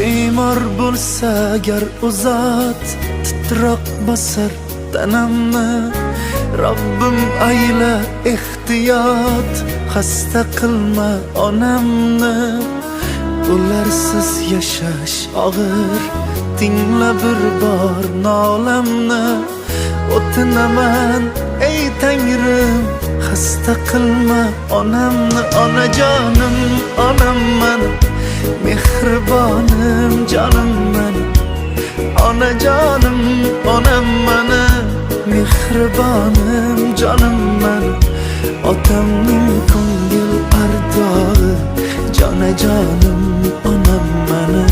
bemor bo'lsa agar uzat titroq bosar tanamni. Robbim ayla ehtiyot, xasta qilma onamni. Ularsiz yashash og'ir, tingla bir bor nolamni. O'tinaman ey Tangrim, xasta qilma onamni. Onajonim onam mani, mehribonim jonim mani. Onajonim onam mani, mehribonim jonim mani. Otamning ko'ngil ardog'i, jonajonim onam mani.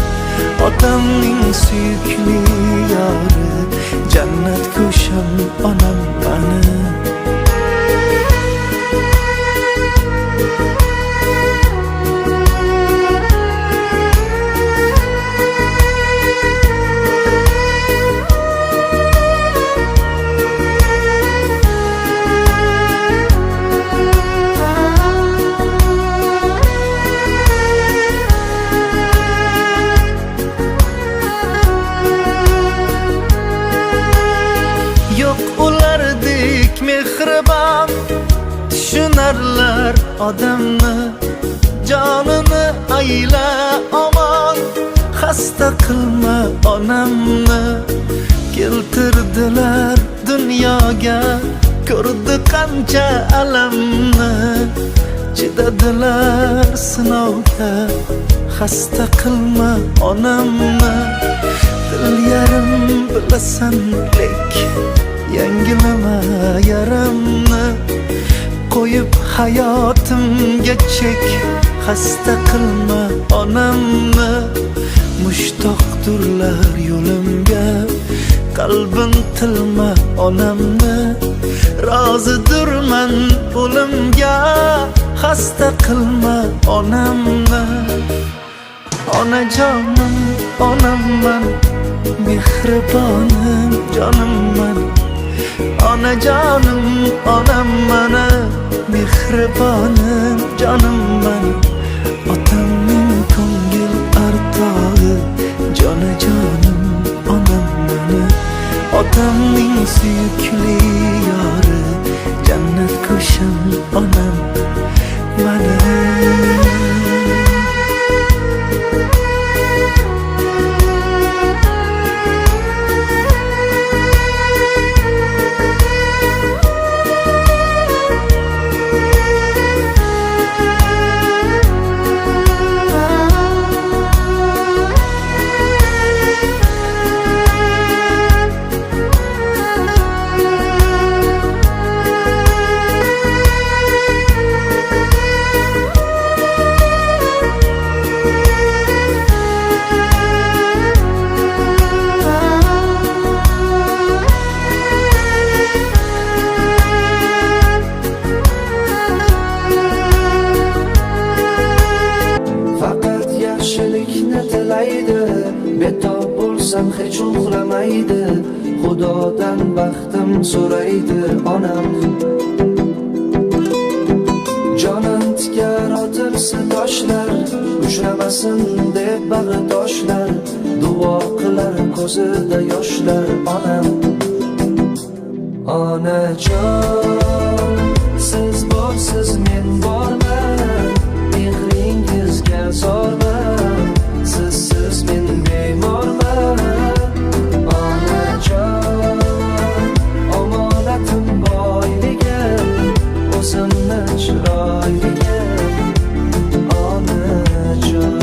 Otamning suyukli yori, jannat ko'sham onam mani. Mehribon tushunarlar odamni. Jonini ayla omon, xasta qilma onamni. Keltirdilar dunyoga, ko'rdi qancha alamni. Chidadilar sinovga, xasta qilma onamni. Dil yarim bilasan lek, yangilama yaramni. Qo'yib hayotimga chek, xasta qilma onamni. Mushtoqdirlar yo'limga, qalbin tilma onamni. Rozidirman o'limga, xasta qilma onamni. Onajonim onam mani, mehribonim jonim mani. Onajonim onam mani, mehribonim jonim mani. Otamning ko'ngil ardog'i, jonajonim onam mani. Otamning suyukli yori, jannat ko'sham onam mani. Betob bo'lsam hech uxlamaydi, Xudodan baxtim so'raydi onam. Jonim tikar otilsa toshlar, uchramasin deb bag'ritoshlar. Duo qilar ko'zida yoshlar onam. Onajon, siz borsiz men borman, mehringizga zorman. Sizsiz men bemorman. Onajon, omonatim boyligim, o'zimni chiroyligim. Onajon,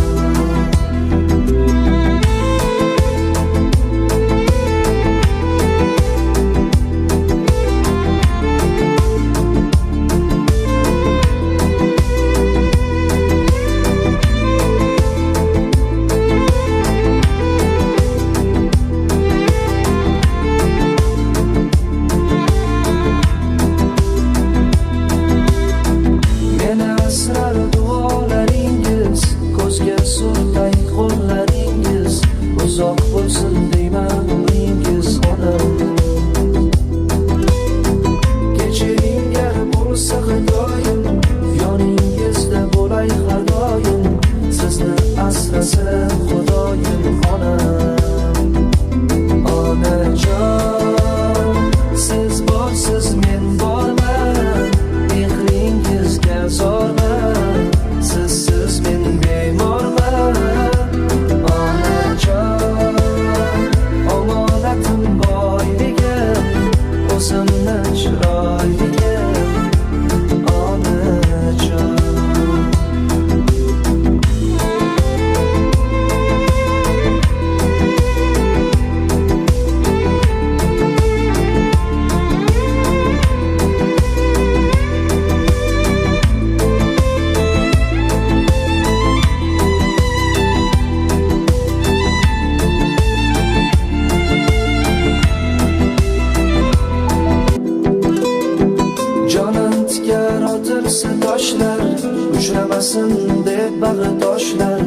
aytmasin deb bag'ritoshlar,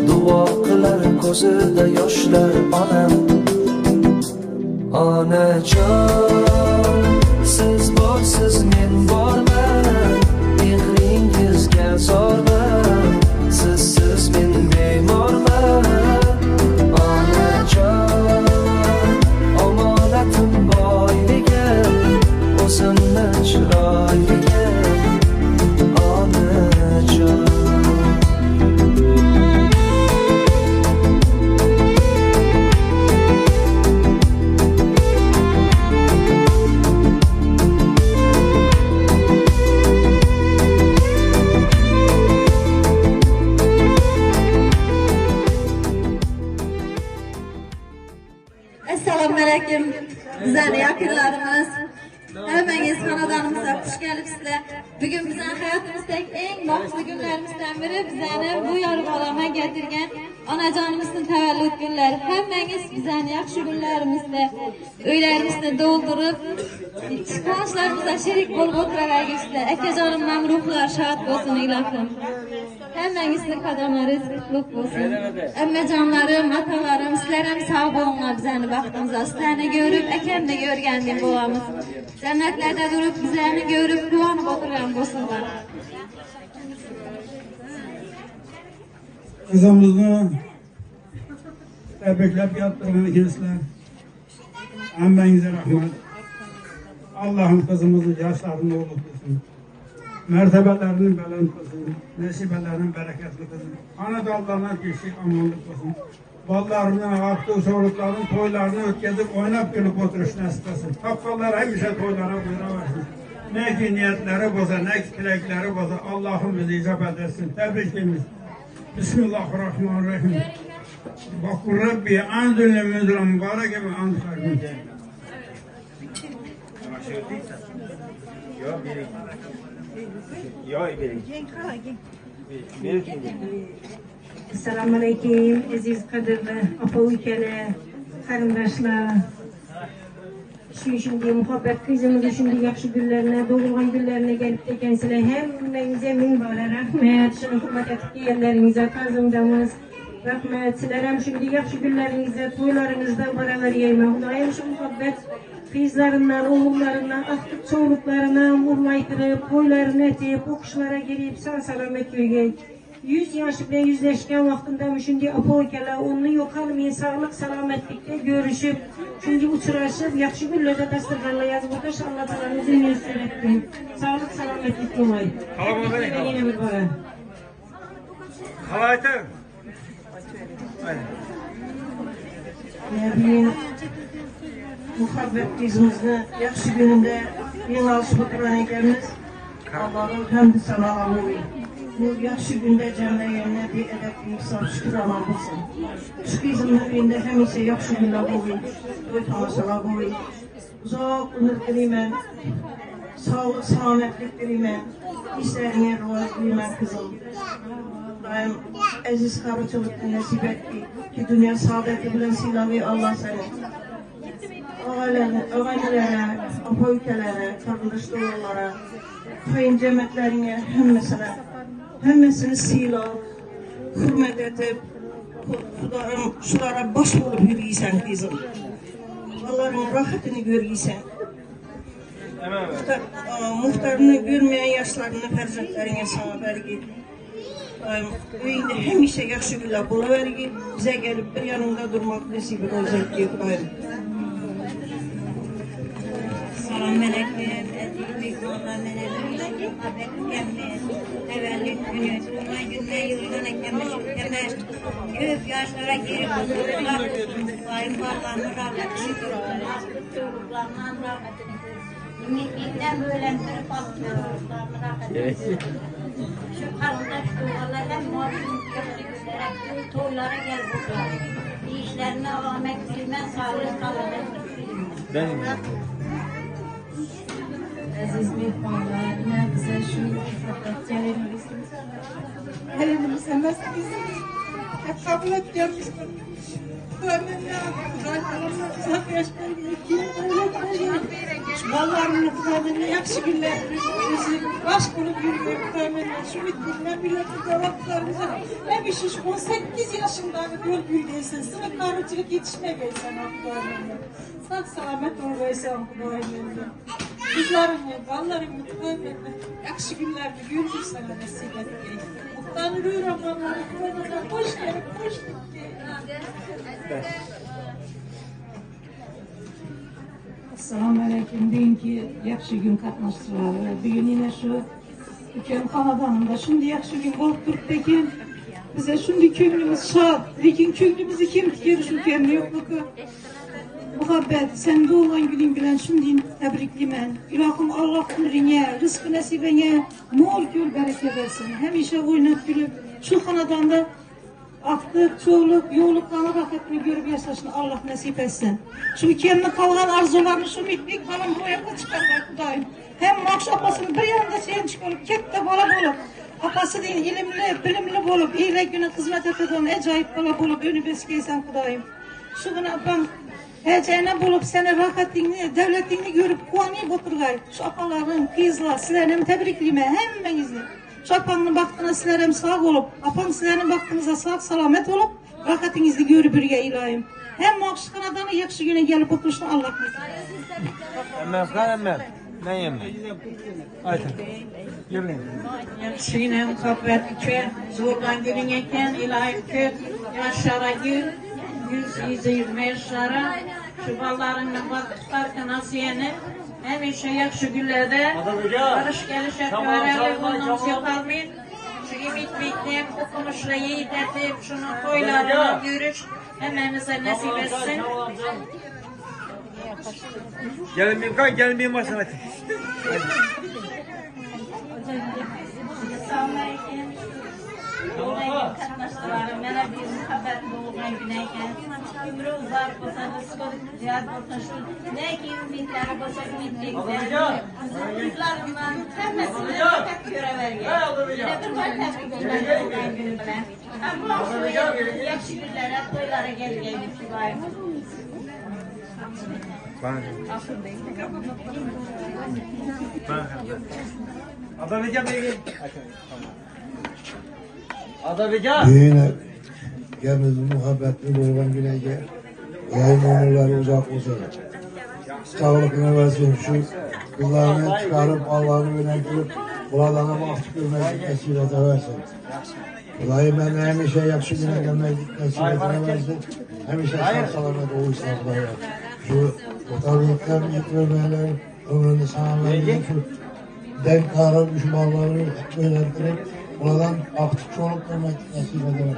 duo qilar ko'zida yoshlar onam. Onajon, siz borsiz men borman, mehringizga zorman, sizsiz men bemorman. Onajon, omonatim boyligim, o'zimni chiroyligim, onajon. Assalamualaikum. Bizden yakınlarımız. Hemeniz kanadanımıza hoş gelipsizler. Bugün bizden hayatımızdaki en baxtlı günlerimizden biri bizəni bu yarıq alama getirgen anacanımızın təvəllüd günləri. Hemeniz bizden yaxşı günlerimizde öylerimizde doldurup çıkışlarımıza şerik bol oturaragizler. Əkecanımdan ruhlar şad olsun ilahım. Hemmenizin kadınları kutlu olsun. Emmecanlarım, atalarım, sizlerem sağ olunlar bizəni vaxtımıza. Sizlerini görüp, ekemde görgendim babamız. Cennetlerde durup, bizlerini görüp, duanı oturan olsunlar. Kızımızı tebriklep yaptırgan ikizler. Emmenize rahmet. Allah'ın kızımızın yaşlarını olursun. Mertebelerini beland kılsın. Nesibelerinin bereketli kılsın. Ana dallarına geçik amanlık kılsın. Ballarının, aktığı sorukların toylarını ötkezip oynap gülüp oturuş nasip etsin. Hakkalar hemşe toylara buyura versin. Ne ki niyetleri boza, ne ki tilekleri boza. Allah'ım bizi icabet etsin. Tebrikimiz. Bismillahirrahmanirrahim. Vakul Rabbi anzülü müzra mübarek ve anzülü. Selamünaleyküm, aziz kadirli, apa ülkeler, karındaşlar. Şimdi muhabbet kızımızı şimdi yakşı günlerine, doğulgan günlerine gelip de kendisine hemmenize minbara rahmet, şunu hürmet ettik yerlerinize, kazımcamız, rahmet, silerem şimdi yakşı günlerinize, toylarınızda baralar yayma. Hudayım şu muhabbet kızlarından, oğullarından, aktık çoğuluklarına murlaytırıp, toylarını etip, okuşlara gelip, sağ salamet köyge. 100 yaşı bile yüzleşken vaktinde şimdi apoykala onu yok almayın sağlık selametlikte görüşüp şimdi uçuraşıp yakşı günlerde dastırlarla yazıp otaş Allah talanızı müessir ettim. Sağlık selametlik olmayı. Hepinize yine bir bara. Halaytım. Ne bileyim muhabbet kızımızda yakşı gününde yeni alışıp oturan ekerimiz Allah'ın hamdü sanağı olayım. Bu yaxşı günde cəmlə yerine bir edep insan şükür aman olsun. Şu kızımın evinde hemisi yaxşı günler olayım. Toy tamaşalar olayım. Uzaq ömür dilimən, sağlık, selametlik dilimən, işlerine ruhat dilimən kızım. Daim əziz karıçılıkla nasip etti ki dünya saadeti bilen silahı Allah seni. Ağaynelere, apa ülkelere, kardeş doğrulara, kayın cemiyetlerine, hemmesini silah, hürmet edip, şulara baş olup yürüysen kızım. Allah'ın rahatını görüysen. Muhtarını görmeyen yaşlarını ferzentlerine sana vergi. Öyünde hemişe yaxşı günler bula vergi. Bize gelip bir yanında durmak nesibi olacak diye koyayım. Selamünaleyküm. Ezildik muhabbetlerimizdeki muhabbet gelmeyiz. Evvellik günü, sonra günde yıldan eklemiş, demez. Büyük yaşlara girip otururlar. Bayım Allah'ın rahmetini görürler. Çocuklarından rahmetini görürler. Ümitliğinden böyle sürüp alıştırırlarını rahmetini. Şu karındaş doğalar hem muhabbetini göstererek toylara gel burada. İşlerine alamet bilmez, sağlık alamet bilmez. Aziz mehmanlar, ne güzel şu muhabbet celalimiz. Elini müsemmes kızımız. hep kabul et gelmiştir. Ömrüm ya, uzak yaşlarım, mallarını kızartın, yakşı günlerimiz, baş bulup yürüyor, şu bittiğinden milletin dolaplarımıza, ne bir şiş, 18 yaşında bir yol büyüdeysen, sınıf karıcılık yetişmeyeysen, sağ selamet olmaysan, kızlarımı, ballarımı, yakşı günlerini güldür sana nasip etmeyi. Tanrı Rahmanları, hoş geldin, hoş geldin. Assalamu alaikum. Bugünkü yaxşı gün qatnaşçıları. Bugün yine şu ülkem xanadanında şimdi yaxşı gün bolup turibdi ekan. Bize şimdi ko'nglimiz şad, lekin ko'nglimizni kim tikerish imkoni yo'qligi. Muhabbet, sen doğulan günün bilen şimdi tebriklimen. İlahım Allah ömrüne, rızkı nasibine, mol gül bereket versin. Hemişe oynat gülüp, şu hanadanda aktık, çoğuluk, yoğuluklarını raketini görüp yaşasın Allah nasip etsin. Şu kendine kalan arzularını şu mitlik falan buraya da çıkarlar Kudayım. Hem makş apasını bir yanında sen çıkarıp, kette bala bulup, apası değil ilimli, bilimli bulup, iyiyle güne hizmet eden acayip bala bulup, önü beskeysen Kudayım. Şu gün apan, hecene bulup seni rahatini, devletini görüp kuanayıp oturgay. Şu apaların, kızlar, sizlerim tebrikliyim hemmenizle. Şu apanın baktığına sizlerim sağ olup, apan sizlerin baktığınıza sağ salamet olup, rahatinizi görüp birge ilayım. Hem makşu kanadanı yakşı güne gelip oturuşun Allah nasip. Emmem. Ne yemem? Haydi. Yürüyün. Yakşı güne muhabbet içe, zordan günün eken ilahi kö, yaşara gül, 120 yaşlara, şu ballarının baktıklarken asiyeni, hemişe yakşı günlerde, barış geliş etmelerle bundan kalmayın. Şu ümit bekleyip, okumuşla yiğit edip, şunun toylarına yürüş, hemenize nasip etsin. Gelin bir masana. Assalamualaikum. Doğulan katnaşçılarım, bana bir muhabbet doğulan güneyken, ömrü uzak olsa, rızkı ziyad olsa, şu ne ki ümitleri olsa, ümitlikleri, kızlarımdan hemmesine fakat göre vergen. Yine bir var tebrik eden doğulan günü bilen. Hem bu akşamı yakşı günlere, toylara gelgeyin Kudayım. Yine gemizin muhabbetli olan güne gel. Yayın ömürleri uzak olsun. Sağlıkını versin. Şu kızlarını çıkarıp Allah'ını yöneltirip buradan mahcup görmeyi vesile versin. Kudayım ben hemişe yakşı güne gelmeyi vesile versin. Hemişe sağ salamet olursa Kudayım. Şu otoriteler, yıkılmalar, ömrünü sağlamayı, şu denk kararı düşmanlarını yöneltirip buradan aktif çoluk görmek nasip eder.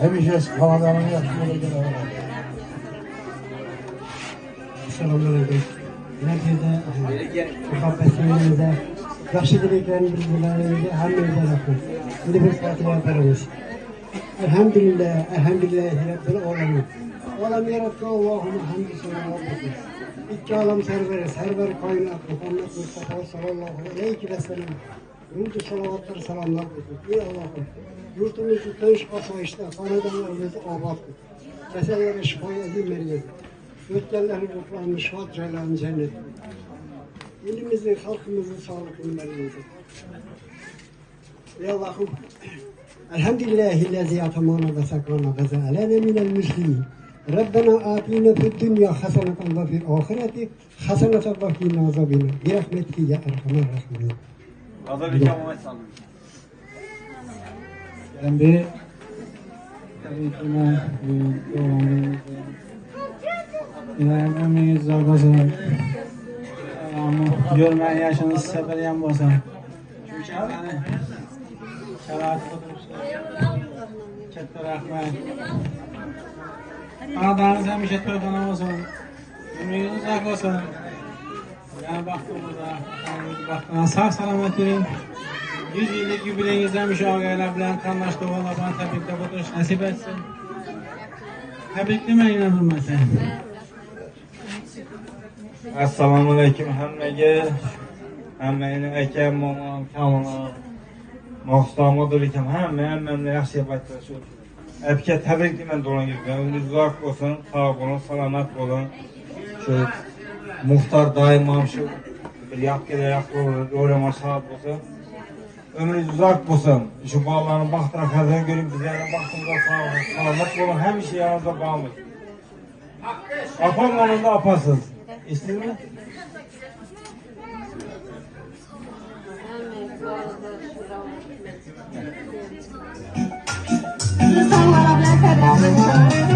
Hemişe Kanadan'ın yakışmalı göre Selamünaleyküm. Herkese muhabbetlerinize, yaxşı dileklerini bilgilerinize hamdülillah yapın. Şimdi bir Fatiha yaparız. Elhamdülillah, Rabbil alemin. Alem yarattı Allah'ın hamdü sana olsun. İki alem server kaynak Muhammed Mustafa sallallahu aleyhi ve sellem. Yurdu salavatlar selamlar olsun. Ey Allah'ım, yurtumuzu tınç asayışta, Kanadanlarımızı abat kıl. Kesellere şifaya edilmeliyiz. Ötkenlerin ruhlarını şad ceylanı cennet. İlimizi, halkımızı, sağlıkını vermeliyiz. Ey Allah'ım, elhamdülillahillezî atamana ve sakana ve zealene minel müslimin. Rabbena atina fid dünya haseneten ve fil ahireti haseneten ve qina azabina. Bi rahmetike ya erhamer rahimin. Ben bir tabiatına doğumluyum. İlayim ömrünüz zor olsun. Ama görmeyen yaşınız seferyen olsun. Çünkü yani şerait oturmuşlar. Katta rahmet. Anadanız hemişe toydan olsun. Ömrünüz uzak olsun. Yani baktığınızda sağ salamet verin. 100 yıllık jubileyinizde müşavgaylar bilen kanlaştı olan bana tebrikle oturuş nasip etsin. Tebriklemeyin hürmeti. Assalamu alaikum hammaga. Hammani akam, momam, kamona, maqsamodir ekan. Hammamni yaxshi deb aytdi shu. Hepke tebrik dimen dolan gibi. Ömrünüz uzak olsun, sağ olun, selamet olun. Şu muhtar daima şu bir yaklı olur, öyle sağ olsun. Ömrünüz uzak olsun. Şu bağlarını baktırak hazır görün bizlerine baktığımda sağ olun, selamet olun. Hem şey yanınızda bağımız. Apam onun da apasız. İstedin mi? Rızalara bilen tebrikler.